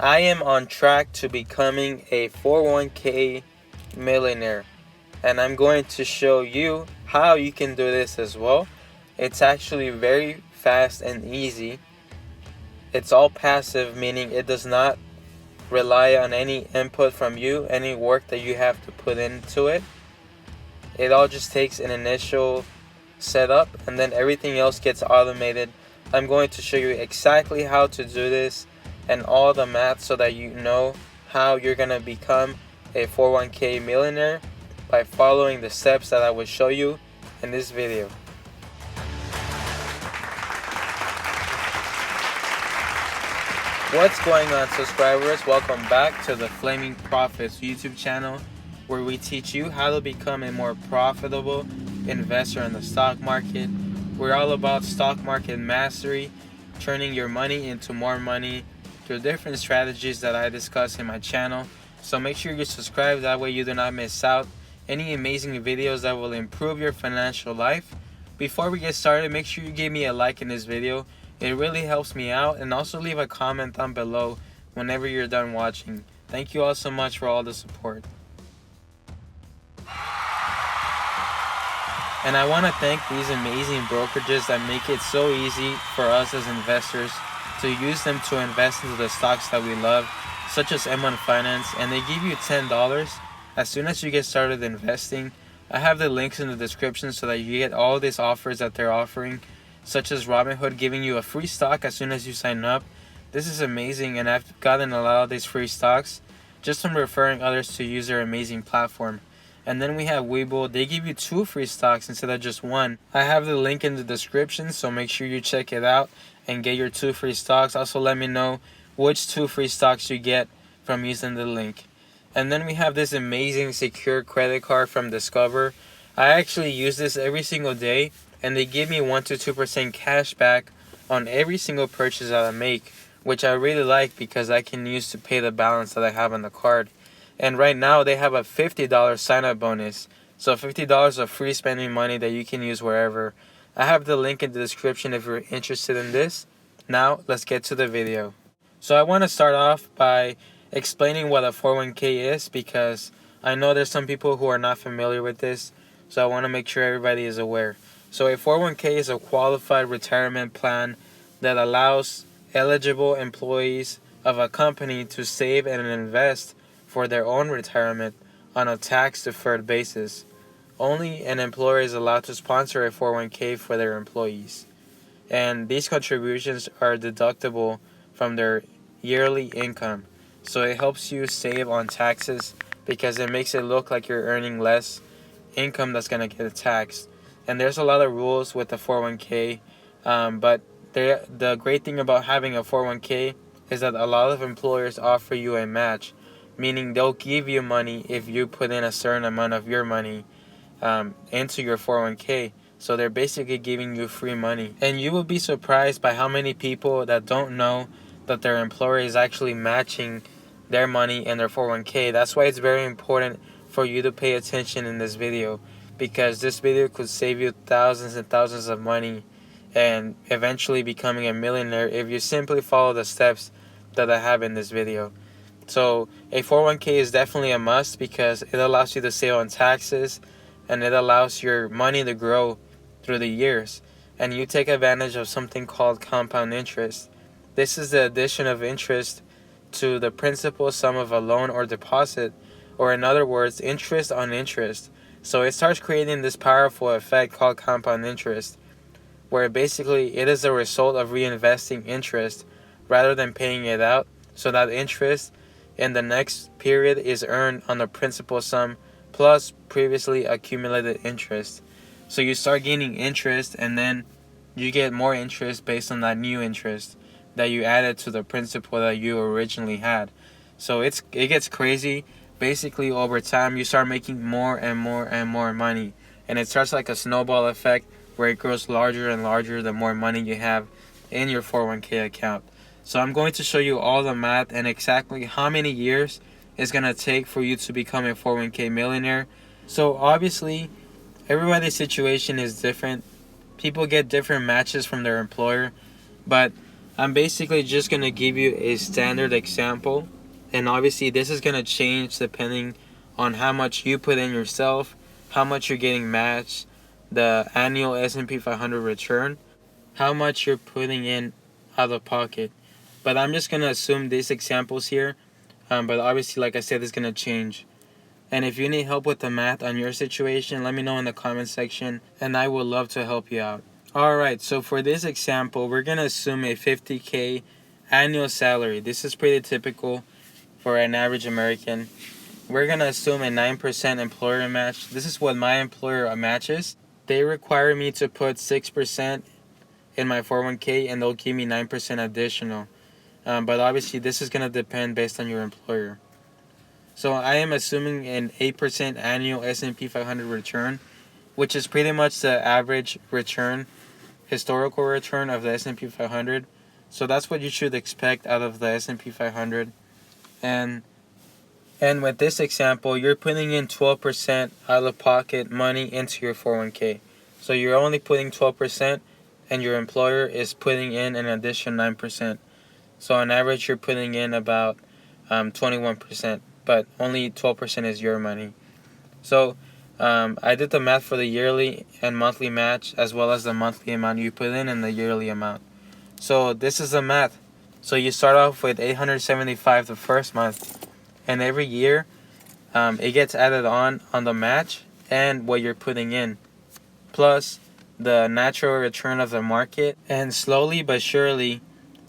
I am on track to becoming a 401k millionaire, and I'm going to show you how you can do this as well. It's actually very fast and easy. It's all passive, meaning it does not rely on any input from you, any work that you have to put into it. It all just takes an initial setup and then everything else gets automated. I'm going to show you exactly how to do this and all the math so that you know how you're going to become a 401k millionaire by following the steps that I will show you in this video. What's going on, subscribers? Welcome back to the Flaming Profits YouTube channel, where we teach you how to become a more profitable investor in the stock market. We're all about stock market mastery, turning your money into more money through different strategies that I discuss in my channel. So make sure you subscribe, that way you do not miss out any amazing videos that will improve your financial life. Before we get started, make sure you give me a like in this video. It really helps me out, and also leave a comment down below whenever you're done watching. Thank you all so much for all the support. And I want to thank these amazing brokerages that make it so easy for us as investors to use them to invest into the stocks that we love, such as M1 Finance, and they give you $10 as soon as you get started investing. I have the links in the description so that you get all these offers that they're offering, such as Robinhood giving you a free stock as soon as you sign up. This is amazing, and I've gotten a lot of these free stocks just from referring others to use their amazing platform. And then we have Webull. They give you 2 free stocks instead of just 1. I have the link in the description, so make sure you check it out and get your 2 free stocks. Also, let me know which 2 free stocks you get from using the link. And then we have this amazing secure credit card from Discover. I actually use this every single day, and they give me 1 to 2% cash back on every single purchase that I make, which I really like because I can use to pay the balance that I have on the card. And right now they have a $50 sign-up bonus, so $50 of free spending money that you can use wherever. I have the link in the description if you're interested in this. Now let's get to the video. So I want to start off by explaining what a 401k is, because I know there's some people who are not familiar with this, so I want to make sure everybody is aware. So a 401k is a qualified retirement plan that allows eligible employees of a company to save and invest for their own retirement on a tax-deferred basis. Only an employer is allowed to sponsor a 401k for their employees, and these contributions are deductible from their yearly income. So it helps you save on taxes because it makes it look like you're earning less income that's going to get taxed. And there's a lot of rules with the 401k, but the great thing about having a 401k is that a lot of employers offer you a match, meaning they'll give you money if you put in a certain amount of your money into your 401k. So they're basically giving you free money. And you will be surprised by how many people that don't know that their employer is actually matching their money in their 401k. That's why it's very important for you to pay attention in this video, because this video could save you thousands and thousands of money and eventually becoming a millionaire if you simply follow the steps that I have in this video. So a 401k is definitely a must because it allows you to save on taxes, and it allows your money to grow through the years, and you take advantage of something called compound interest. This is the addition of interest to the principal sum of a loan or deposit, or in other words, interest on interest. So it starts creating this powerful effect called compound interest, where basically it is a result of reinvesting interest rather than paying it out, so that interest in the next period is earned on the principal sum plus previously accumulated interest. So you start gaining interest, and then you get more interest based on that new interest that you added to the principal that you originally had. So it gets crazy. Basically, over time, you start making more and more and more money, and it starts like a snowball effect where it grows larger and larger the more money you have in your 401k account. So I'm going to show you all the math and exactly how many years it's going to take for you to become a 401k millionaire. So obviously, everybody's situation is different. People get different matches from their employer, but I'm basically just going to give you a standard example, and obviously this is going to change depending on how much you put in yourself, how much you're getting matched, the annual S&P 500 return, how much you're putting in out of pocket. But I'm just going to assume these examples here, but obviously, like I said, it's going to change. And if you need help with the math on your situation, let me know in the comment section, and I would love to help you out. Alright, so for this example, we're going to assume a 50K annual salary. This is pretty typical for an average American. We're going to assume a 9% employer match. This is what my employer matches. They require me to put 6% in my 401k, and they'll give me 9% additional. But obviously, this is going to depend based on your employer. So I am assuming an 8% annual S&P 500 return, which is pretty much the average return, historical return of the S&P 500. So that's what you should expect out of the S&P 500. And with this example, you're putting in 12% out of pocket money into your 401k. So you're only putting 12%, and your employer is putting in an additional 9%. So on average, you're putting in about 21%, but only 12% is your money. So I did the math for the yearly and monthly match, as well as the monthly amount you put in and the yearly amount. So this is the math. So you start off with $875 the first month, and every year it gets added on the match and what you're putting in, plus the natural return of the market. And slowly but surely,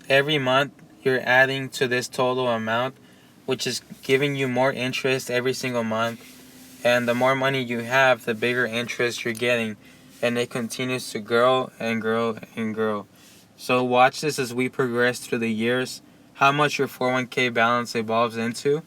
every month you're adding to this total amount, which is giving you more interest every single month. And the more money you have, the bigger interest you're getting, and it continues to grow and grow and grow. So watch this as we progress through the years, how much your 401k balance evolves into,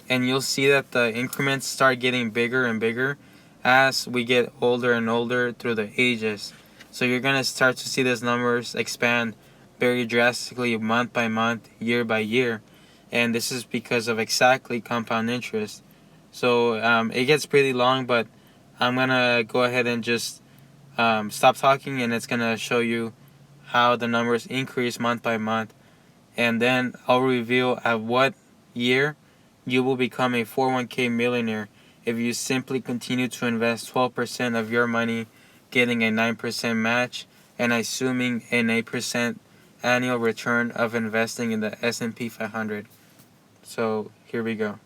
and you'll see that the increments start getting bigger and bigger as we get older and older through the ages. So you're going to start to see those numbers expand very drastically month by month, year by year, and this is because of exactly compound interest. So it gets pretty long, but I'm going to go ahead and just stop talking, and it's going to show you how the numbers increase month by month. And then I'll reveal at what year you will become a 401k millionaire if you simply continue to invest 12% of your money, getting a 9% match, and assuming an 8% annual return of investing in the S&P 500. So here we go.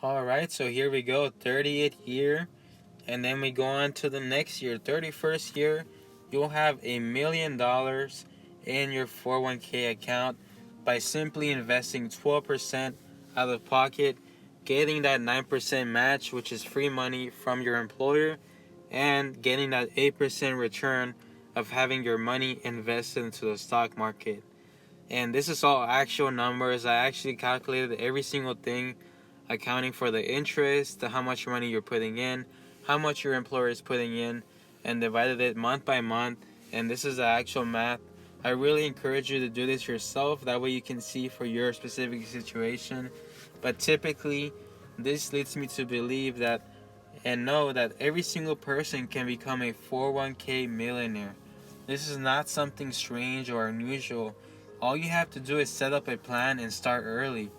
Alright, so here we go, 30th year, and then we go on to the next year, 31st year. You'll have $1 million in your 401k account by simply investing 12% out of pocket, getting that 9% match, which is free money from your employer, and getting that 8% return of having your money invested into the stock market. And this is all actual numbers. I actually calculated every single thing, accounting for the interest, how much money you're putting in, how much your employer is putting in, and divided it month by month. And this is the actual math. I really encourage you to do this yourself. That way you can see for your specific situation. But typically, this leads me to believe that and know that every single person can become a 401k millionaire. This is not something strange or unusual. All you have to do is set up a plan and start early.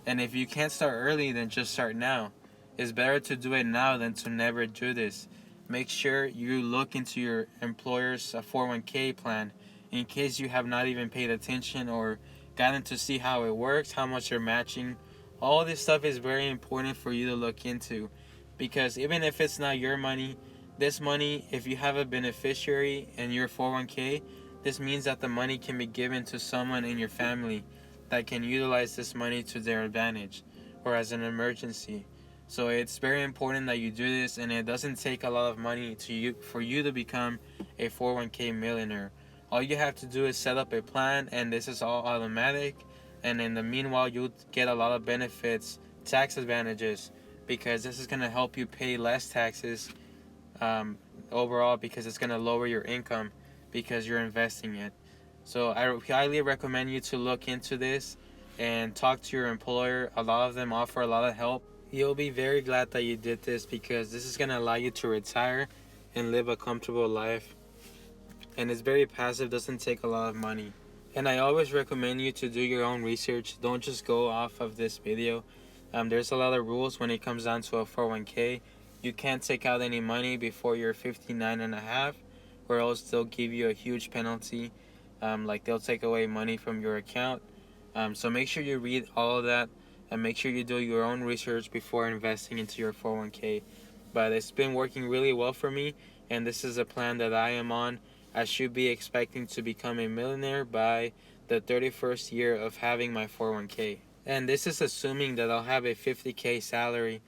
And if you can't start early, then just start now. It's better to do it now than to never do this. Make sure you look into your employer's 401k plan in case you have not even paid attention or gotten to see how it works, how much they're matching. All this stuff is very important for you to look into, because even if it's not your money, this money, if you have a beneficiary in your 401k, this means that the money can be given to someone in your family that can utilize this money to their advantage or as an emergency. So it's very important that you do this, and it doesn't take a lot of money for you to become a 401k millionaire. All you have to do is set up a plan, and this is all automatic. And in the meanwhile, you'll get a lot of benefits, tax advantages, because this is going to help you pay less taxes overall, because it's going to lower your income because you're investing it. So I highly recommend you to look into this and talk to your employer. A lot of them offer a lot of help. You'll be very glad that you did this, because this is going to allow you to retire and live a comfortable life. And it's very passive, doesn't take a lot of money. And I always recommend you to do your own research. Don't just go off of this video. There's a lot of rules when it comes down to a 401k. You can't take out any money before you're 59 and a half, or else they'll give you a huge penalty. Like they'll take away money from your account. So make sure you read all of that, and make sure you do your own research before investing into your 401k. But it's been working really well for me, and this is a plan that I am on. I should be expecting to become a millionaire by the 31st year of having my 401k. And this is assuming that I'll have a 50k salary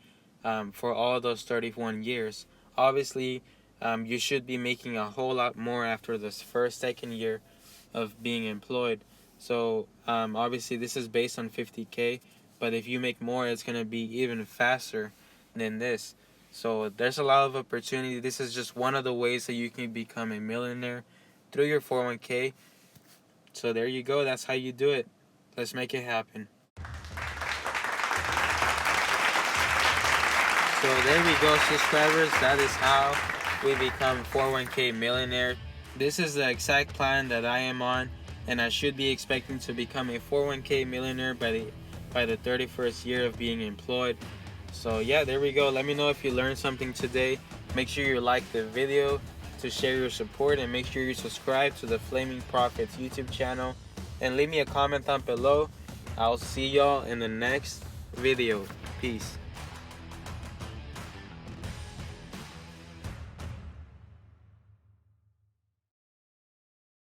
for all those 31 years. Obviously, you should be making a whole lot more after this second year of being employed. So obviously this is based on 50k, but if you make more, it's going to be even faster than this. So there's a lot of opportunity. This is just one of the ways that you can become a millionaire through your 401k. So there you go. That's how you do it. Let's make it happen. So there we go, subscribers. That is how we become 401k millionaire. This is the exact plan that I am on, and I should be expecting to become a 401k millionaire by the 31st year of being employed. So yeah, there we go. Let me know if you learned something today. Make sure you like the video to share your support, and make sure you subscribe to the Flaming Profits YouTube channel, and leave me a comment down below. I'll see y'all in the next video. Peace.